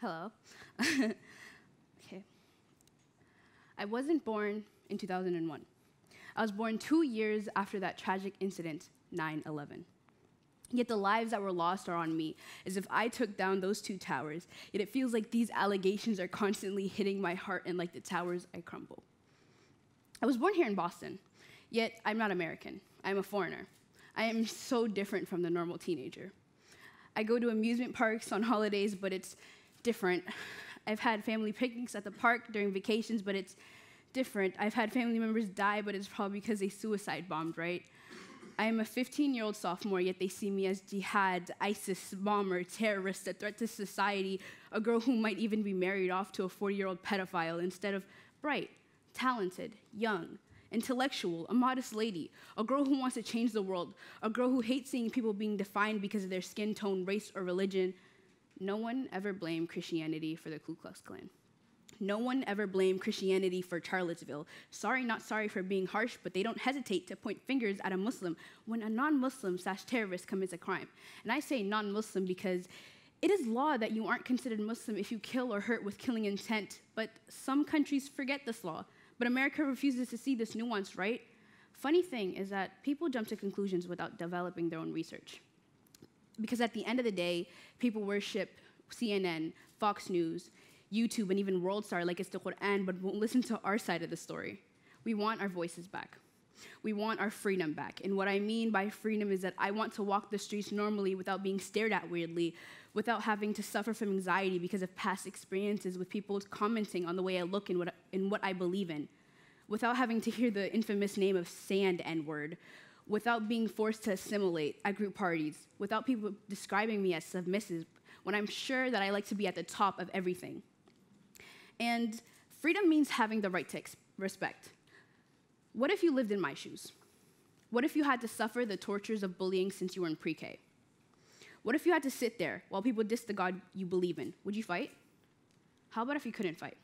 Hello. Okay. I wasn't born in 2001. I was born 2 years after that tragic incident, 9/11. Yet the lives that were lost are on me, as if I took down those two towers. Yet it feels like these allegations are constantly hitting my heart, and like the towers, I crumble. I was born here in Boston, yet I'm not American. I'm a foreigner. I am so different from the normal teenager. I go to amusement parks on holidays, but it's different. I've had family picnics at the park during vacations, but it's different. I've had family members die, but it's probably because they suicide bombed, right? I am a 15-year-old sophomore, yet they see me as jihad, ISIS, bomber, terrorist, a threat to society, a girl who might even be married off to a 40-year-old pedophile instead of bright, talented, young, intellectual, a modest lady, a girl who wants to change the world, a girl who hates seeing people being defined because of their skin tone, race, or religion. No one ever blamed Christianity for the Ku Klux Klan. No one ever blamed Christianity for Charlottesville. Sorry, not sorry for being harsh, but they don't hesitate to point fingers at a Muslim when a non-Muslim/terrorist commits a crime. And I say non-Muslim because it is law that you aren't considered Muslim if you kill or hurt with killing intent, but some countries forget this law. But America refuses to see this nuance, right? Funny thing is that people jump to conclusions without developing their own research. Because at the end of the day, people worship CNN, Fox News, YouTube, and even World Star like it's the Quran, but won't listen to our side of the story. We want our voices back. We want our freedom back. And what I mean by freedom is that I want to walk the streets normally without being stared at weirdly, without having to suffer from anxiety because of past experiences with people commenting on the way I look and what I believe in, without having to hear the infamous name of sand N-word, without being forced to assimilate at group parties, without people describing me as submissive, when I'm sure that I like to be at the top of everything. And freedom means having the right to respect. What if you lived in my shoes? What if you had to suffer the tortures of bullying since you were in pre-K? What if you had to sit there while people diss the God you believe in? Would you fight? How about if you couldn't fight?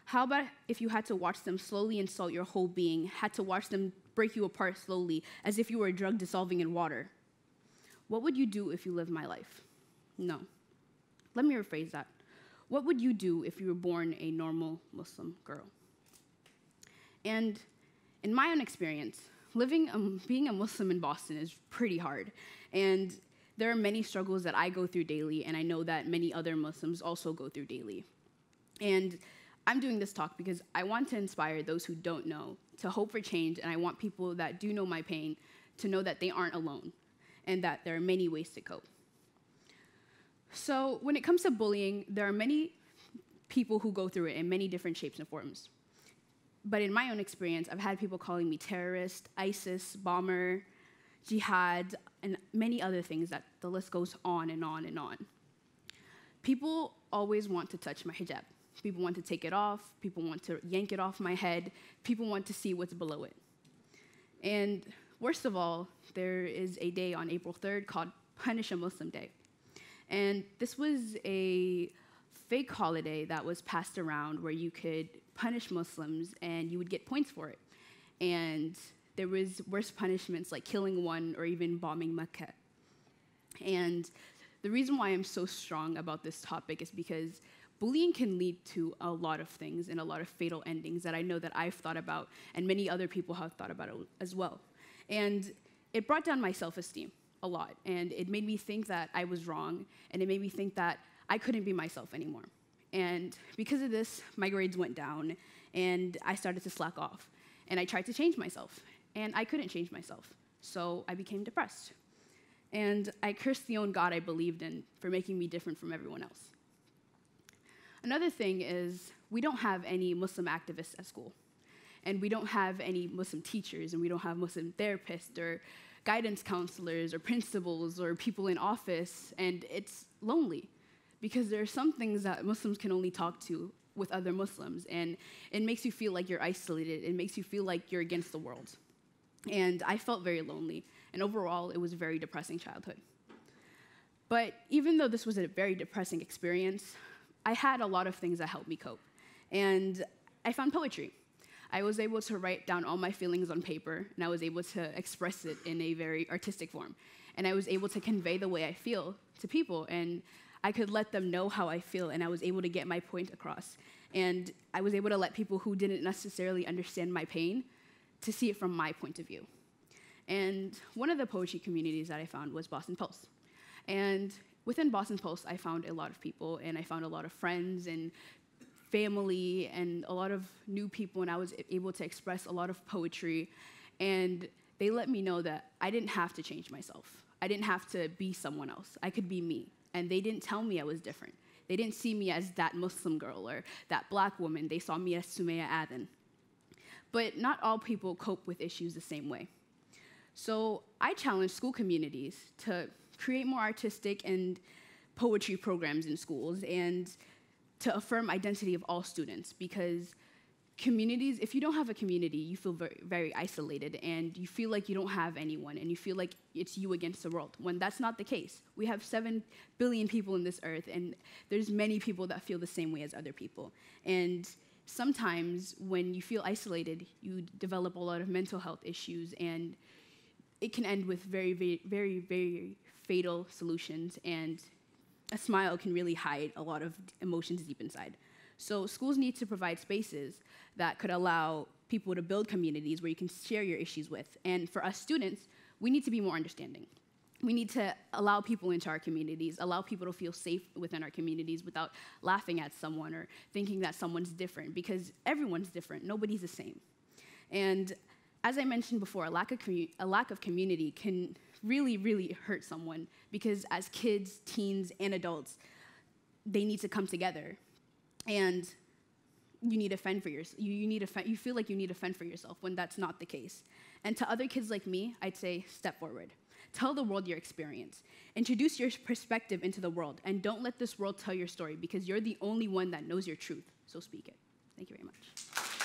How about if you had to watch them slowly insult your whole being, had to watch them break you apart slowly, as if you were a drug dissolving in water? What would you do if you lived my life? No. Let me rephrase that. What would you do if you were born a normal Muslim girl? And in my own experience, being a Muslim in Boston is pretty hard. And there are many struggles that I go through daily, and I know that many other Muslims also go through daily. And I'm doing this talk because I want to inspire those who don't know to hope for change, and I want people that do know my pain to know that they aren't alone and that there are many ways to cope. So when it comes to bullying, there are many people who go through it in many different shapes and forms. But in my own experience, I've had people calling me terrorist, ISIS, bomber, jihad, and many other things that the list goes on and on and on. People always want to touch my hijab. People want to take it off. People want to yank it off my head. People want to see what's below it. And worst of all, there is a day on April 3rd called Punish a Muslim Day. And this was a fake holiday that was passed around where you could punish Muslims and you would get points for it. And there was worse punishments like killing one or even bombing Mecca. And the reason why I'm so strong about this topic is because bullying can lead to a lot of things and a lot of fatal endings that I know that I've thought about and many other people have thought about it as well. And it brought down my self-esteem a lot, and it made me think that I was wrong, and it made me think that I couldn't be myself anymore. And because of this, my grades went down, and I started to slack off. And I tried to change myself, and I couldn't change myself. So I became depressed. And I cursed the own God I believed in for making me different from everyone else. Another thing is we don't have any Muslim activists at school. And we don't have any Muslim teachers, and we don't have Muslim therapists or guidance counselors or principals or people in office, and it's lonely because there are some things that Muslims can only talk to with other Muslims, and it makes you feel like you're isolated. It makes you feel like you're against the world. And I felt very lonely, and overall, it was a very depressing childhood. But even though this was a very depressing experience, I had a lot of things that helped me cope, and I found poetry. I was able to write down all my feelings on paper, and I was able to express it in a very artistic form. And I was able to convey the way I feel to people, and I could let them know how I feel, and I was able to get my point across. And I was able to let people who didn't necessarily understand my pain to see it from my point of view. And one of the poetry communities that I found was Boston Post. And within Boston Post, I found a lot of people, and I found a lot of friends and family and a lot of new people, and I was able to express a lot of poetry. And they let me know that I didn't have to change myself. I didn't have to be someone else. I could be me. And they didn't tell me I was different. They didn't see me as that Muslim girl or that black woman. They saw me as Sumeya Aden. But not all people cope with issues the same way. So I challenge school communities to create more artistic and poetry programs in schools and to affirm identity of all students, because communities, if you don't have a community, you feel very, very isolated, and you feel like you don't have anyone, and you feel like it's you against the world, when that's not the case. We have 7 billion people in this earth, and there's many people that feel the same way as other people. And sometimes when you feel isolated, you develop a lot of mental health issues, and it can end with very, very, very, very fatal solutions, and a smile can really hide a lot of emotions deep inside. So schools need to provide spaces that could allow people to build communities where you can share your issues with. And for us students, we need to be more understanding. We need to allow people into our communities, allow people to feel safe within our communities without laughing at someone or thinking that someone's different, because everyone's different. Nobody's the same. And as I mentioned before, a lack of community can really, really hurt someone, because as kids, teens, and adults, they need to come together. And you need to fend for yourself. You feel like you need to fend for yourself when that's not the case. And to other kids like me, I'd say step forward. Tell the world your experience. Introduce your perspective into the world, and don't let this world tell your story, because you're the only one that knows your truth. So speak it. Thank you very much.